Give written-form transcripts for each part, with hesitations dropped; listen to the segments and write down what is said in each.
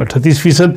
38%।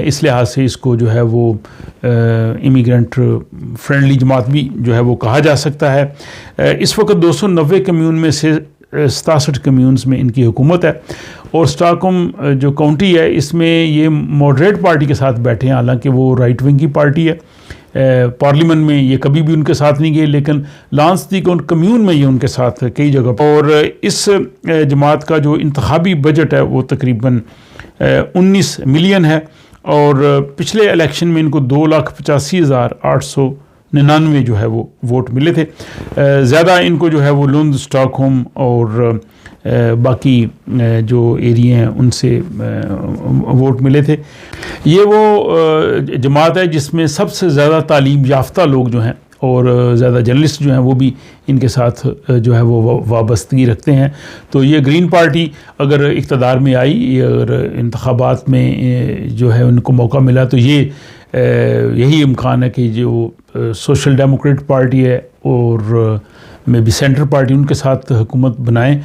اس لحاظ سے اس کو جو ہے وہ امیگرنٹ فرینڈلی جماعت بھی جو ہے وہ کہا جا سکتا ہے۔ اس وقت 290 کمیون میں سے 67 کمیونز میں ان کی حکومت ہے، اور اسٹاک ہوم جو کاؤنٹی ہے اس میں یہ ماڈریٹ پارٹی کے ساتھ بیٹھے ہیں، حالانکہ وہ رائٹ ونگ کی پارٹی ہے۔ پارلیمنٹ میں یہ کبھی بھی ان کے ساتھ نہیں گئے، لیکن لانس دی کمیون میں یہ ان کے ساتھ کئی جگہ پر۔ اور اس جماعت کا جو انتخابی بجٹ ہے وہ تقریباً 19 ملین ہے، اور پچھلے الیکشن میں ان کو 2,85,899 جو ہے وہ ووٹ ملے تھے۔ زیادہ ان کو جو ہے وہ لند، اسٹاک ہوم اور باقی جو ایریے ہیں ان سے ووٹ ملے تھے۔ یہ وہ جماعت ہے جس میں سب سے زیادہ تعلیم یافتہ لوگ جو ہیں اور زیادہ جرنلسٹ جو ہیں وہ بھی ان کے ساتھ جو ہے وہ وابستگی رکھتے ہیں۔ تو یہ گرین پارٹی اگر اقتدار میں آئی، اگر انتخابات میں جو ہے ان کو موقع ملا، تو یہی امکان ہے کہ جو سوشل ڈیموکریٹ پارٹی ہے اور میں بھی سینٹر پارٹی ان کے ساتھ حکومت بنائیں۔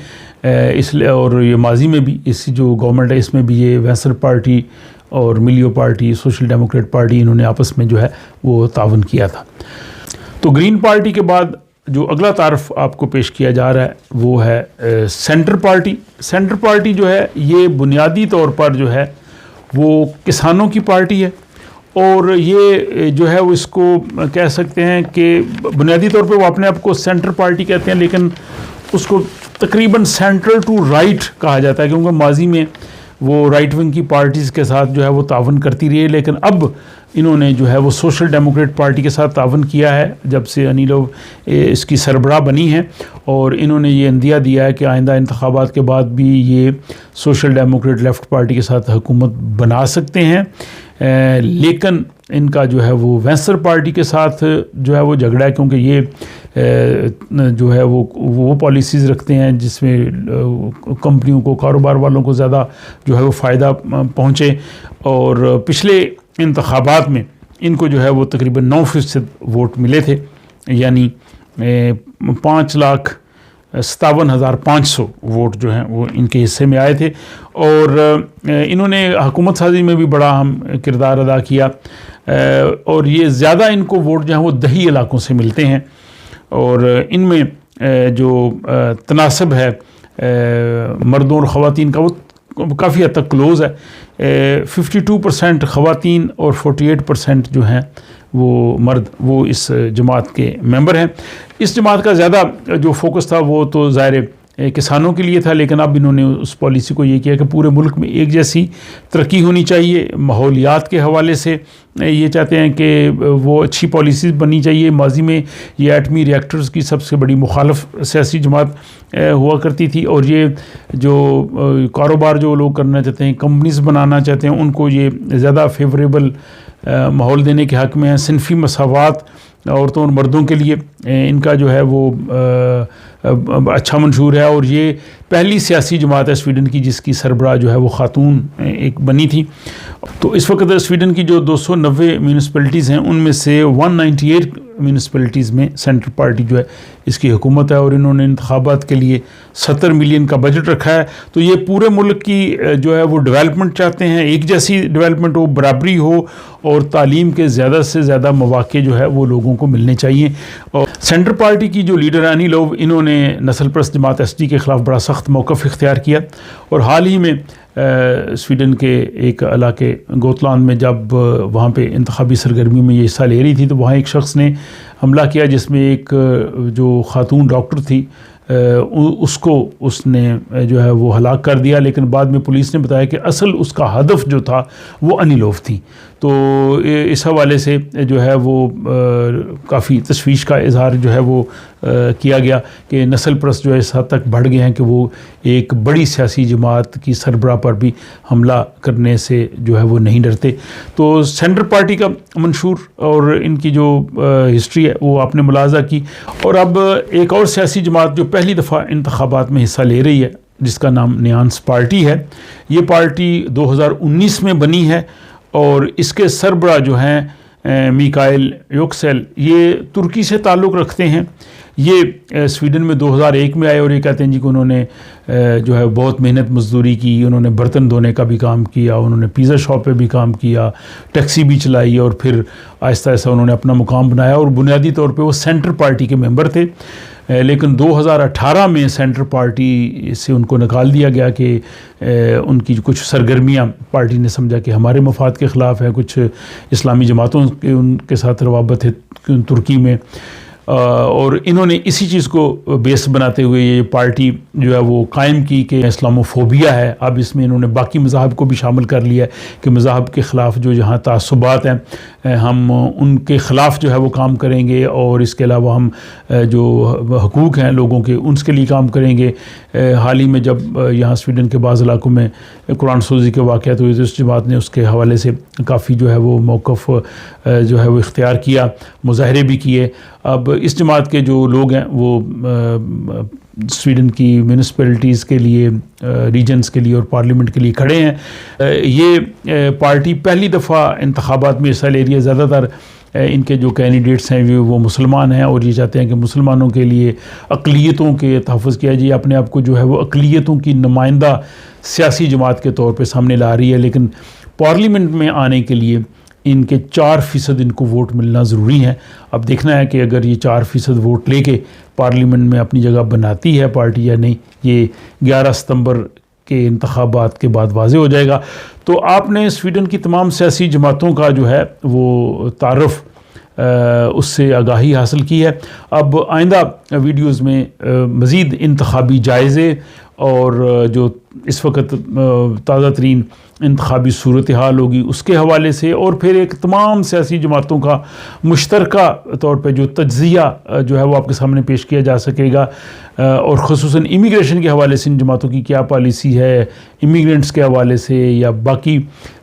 اس لیے اور یہ ماضی میں بھی اس جو گورنمنٹ ہے اس میں بھی یہ وینسر پارٹی اور ملیو پارٹی، سوشل ڈیموکریٹ پارٹی، انہوں نے آپس میں جو ہے وہ تعاون کیا تھا۔ تو گرین پارٹی کے بعد جو اگلا تعارف آپ کو پیش کیا جا رہا ہے وہ ہے سینٹر پارٹی۔ سینٹر پارٹی جو ہے یہ بنیادی طور پر جو ہے وہ کسانوں کی پارٹی ہے، اور یہ جو ہے وہ اس کو کہہ سکتے ہیں کہ بنیادی طور پہ وہ اپنے آپ کو سینٹر پارٹی کہتے ہیں، لیکن اس کو تقریباً سینٹرل ٹو رائٹ کہا جاتا ہے، کیونکہ ماضی میں وہ رائٹ ونگ کی پارٹیز کے ساتھ جو ہے وہ تعاون کرتی رہی ہے، لیکن اب انہوں نے جو ہے وہ سوشل ڈیموکریٹ پارٹی کے ساتھ تعاون کیا ہے جب سے انی لو اس کی سربراہ بنی ہے، اور انہوں نے یہ عندیہ دیا ہے کہ آئندہ انتخابات کے بعد بھی یہ سوشل ڈیموکریٹ لیفٹ پارٹی کے ساتھ حکومت بنا سکتے ہیں، لیکن ان کا جو ہے وہ وینسر پارٹی کے ساتھ جو ہے وہ جھگڑا ہے، کیونکہ یہ جو ہے وہ پالیسیز رکھتے ہیں جس میں کمپنیوں کو، کاروبار والوں کو زیادہ جو ہے وہ فائدہ پہنچے، اور پچھلے انتخابات میں ان کو جو ہے وہ تقریباً 9% ووٹ ملے تھے، یعنی 5,57,500 ووٹ جو ہیں وہ ان کے حصے میں آئے تھے، اور انہوں نے حکومت سازی میں بھی بڑا اہم کردار ادا کیا، اور یہ زیادہ ان کو ووٹ جو ہیں وہ دیہی علاقوں سے ملتے ہیں، اور ان میں جو تناسب ہے مردوں اور خواتین کا وہ کافی حد تک کلوز ہے، 52% خواتین اور 48% جو ہیں وہ مرد وہ اس جماعت کے ممبر ہیں۔ اس جماعت کا زیادہ جو فوکس تھا وہ تو ظاہر کسانوں کے لیے تھا، لیکن اب انہوں نے اس پالیسی کو یہ کیا کہ پورے ملک میں ایک جیسی ترقی ہونی چاہیے، ماحولیات کے حوالے سے یہ چاہتے ہیں کہ وہ اچھی پالیسیز بننی چاہیے۔ ماضی میں یہ ایٹمی ریئیکٹرز کی سب سے بڑی مخالف سیاسی جماعت ہوا کرتی تھی، اور یہ جو کاروبار جو لوگ کرنا چاہتے ہیں، کمپنیز بنانا چاہتے ہیں، ان کو یہ زیادہ فیوریبل ماحول دینے کے حق میں ہیں۔ صنفی مساوات عورتوں اور مردوں کے لیے ان کا جو ہے وہ اچھا منشور ہے، اور یہ پہلی سیاسی جماعت ہے سویڈن کی جس کی سربراہ جو ہے وہ خاتون ایک بنی تھی۔ تو اس وقت سویڈن کی جو 290 میونسپلٹیز ہیں ان میں سے 198 میونسپلٹیز میں سینٹر پارٹی جو ہے اس کی حکومت ہے، اور انہوں نے انتخابات کے لیے 70 ملین کا بجٹ رکھا ہے۔ تو یہ پورے ملک کی جو ہے وہ ڈیولپمنٹ چاہتے ہیں، ایک جیسی ڈیولپمنٹ ہو، برابری ہو، اور تعلیم کے زیادہ سے زیادہ مواقع جو ہے وہ لوگوں کو ملنے چاہیے۔ اور سینٹر پارٹی کی جو لیڈر ہیں انی لوو، انہوں نے نسل پرست جماعت ایس ڈی کے خلاف بڑا سخت موقف اختیار کیا، اور حال ہی میں سویڈن کے ایک علاقے گوتلانڈ میں جب وہاں پہ انتخابی سرگرمیوں میں یہ حصہ لے رہی تھی تو وہاں ایک شخص نے حملہ کیا جس میں ایک جو خاتون ڈاکٹر تھی اس نے جو ہے وہ ہلاک کر دیا، لیکن بعد میں پولیس نے بتایا کہ اصل اس کا ہدف جو تھا وہ انی لوو تھی۔ تو اس حوالے سے جو ہے وہ کافی تشویش کا اظہار جو ہے وہ کیا گیا کہ نسل پرست جو ہے اس حد تک بڑھ گئے ہیں کہ وہ ایک بڑی سیاسی جماعت کی سربراہ پر بھی حملہ کرنے سے جو ہے وہ نہیں ڈرتے۔ تو سینٹر پارٹی کا منشور اور ان کی جو ہسٹری ہے وہ آپ نے ملاحظہ کی، اور اب ایک اور سیاسی جماعت جو پہلی دفعہ انتخابات میں حصہ لے رہی ہے جس کا نام نیانس پارٹی ہے، یہ پارٹی 2019 میں بنی ہے، اور اس کے سربراہ جو ہیں میکائل یوکسیل، یہ ترکی سے تعلق رکھتے ہیں. یہ سویڈن میں 2001 میں آئے اور یہ کہتے ہیں جی کہ انہوں نے جو ہے بہت محنت مزدوری کی، انہوں نے برتن دھونے کا بھی کام کیا، انہوں نے پیزا شاپ پہ بھی کام کیا، ٹیکسی بھی چلائی، اور پھر آہستہ آہستہ انہوں نے اپنا مقام بنایا. اور بنیادی طور پہ وہ سینٹر پارٹی کے ممبر تھے، لیکن 2018 میں سینٹر پارٹی سے ان کو نکال دیا گیا کہ ان کی کچھ سرگرمیاں پارٹی نے سمجھا کہ ہمارے مفاد کے خلاف ہیں، کچھ اسلامی جماعتوں کے ان کے ساتھ روابط ہے ترکی میں. اور انہوں نے اسی چیز کو بیس بناتے ہوئے یہ پارٹی جو ہے وہ قائم کی کہ اسلاموفوبیا ہے. اب اس میں انہوں نے باقی مذاہب کو بھی شامل کر لیا ہے کہ مذاہب کے خلاف جو جہاں تعصبات ہیں ہم ان کے خلاف جو ہے وہ کام کریں گے، اور اس کے علاوہ ہم جو حقوق ہیں لوگوں کے ان کے لیے کام کریں گے. حال ہی میں جب یہاں سویڈن کے بعض علاقوں میں قرآن سوزی کے واقعات ہوئے تو اس جماعت نے اس کے حوالے سے کافی جو ہے وہ موقف جو ہے وہ اختیار کیا، مظاہرے بھی کیے. اب اس جماعت کے جو لوگ ہیں وہ سویڈن کی میونسپلٹیز کے لیے، ریجنز کے لیے اور پارلیمنٹ کے لیے کھڑے ہیں. یہ پارٹی پہلی دفعہ انتخابات میں حصہ لے رہی ہے. زیادہ تر ان کے جو کینڈیڈیٹس ہیں وہ مسلمان ہیں اور یہ چاہتے ہیں کہ مسلمانوں کے لیے اقلیتوں کے تحفظ کیا جائے. اپنے آپ کو جو ہے وہ اقلیتوں کی نمائندہ سیاسی جماعت کے طور پہ سامنے لا رہی ہے، لیکن پارلیمنٹ میں آنے کے لیے ان کے 4% ان کو ووٹ ملنا ضروری ہے. اب دیکھنا ہے کہ اگر یہ 4% ووٹ لے کے پارلیمنٹ میں اپنی جگہ بناتی ہے پارٹی یا نہیں، یہ 11 ستمبر کے انتخابات کے بعد واضح ہو جائے گا. تو آپ نے سویڈن کی تمام سیاسی جماعتوں کا جو ہے وہ تعارف اس سے آگاہی حاصل کی ہے. اب آئندہ ویڈیوز میں مزید انتخابی جائزے اور جو اس وقت تازہ ترین انتخابی صورتحال ہوگی اس کے حوالے سے، اور پھر ایک تمام سیاسی جماعتوں کا مشترکہ طور پہ جو تجزیہ جو ہے وہ آپ کے سامنے پیش کیا جا سکے گا، اور خصوصاً امیگریشن کے حوالے سے ان جماعتوں کی کیا پالیسی ہے، امیگرینٹس کے حوالے سے یا باقی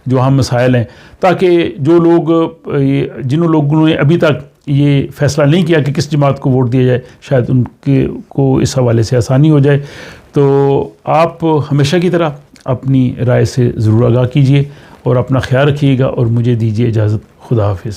جو اہم مسائل ہیں، تاکہ جو لوگ جنہوں لوگوں نے ابھی تک یہ فیصلہ نہیں کیا کہ کس جماعت کو ووٹ دیا جائے، شاید ان کے کو اس حوالے سے آسانی ہو جائے. تو آپ ہمیشہ کی طرح اپنی رائے سے ضرور آگاہ کیجیے اور اپنا خیال رکھیے گا، اور مجھے دیجیے اجازت. خدا حافظ.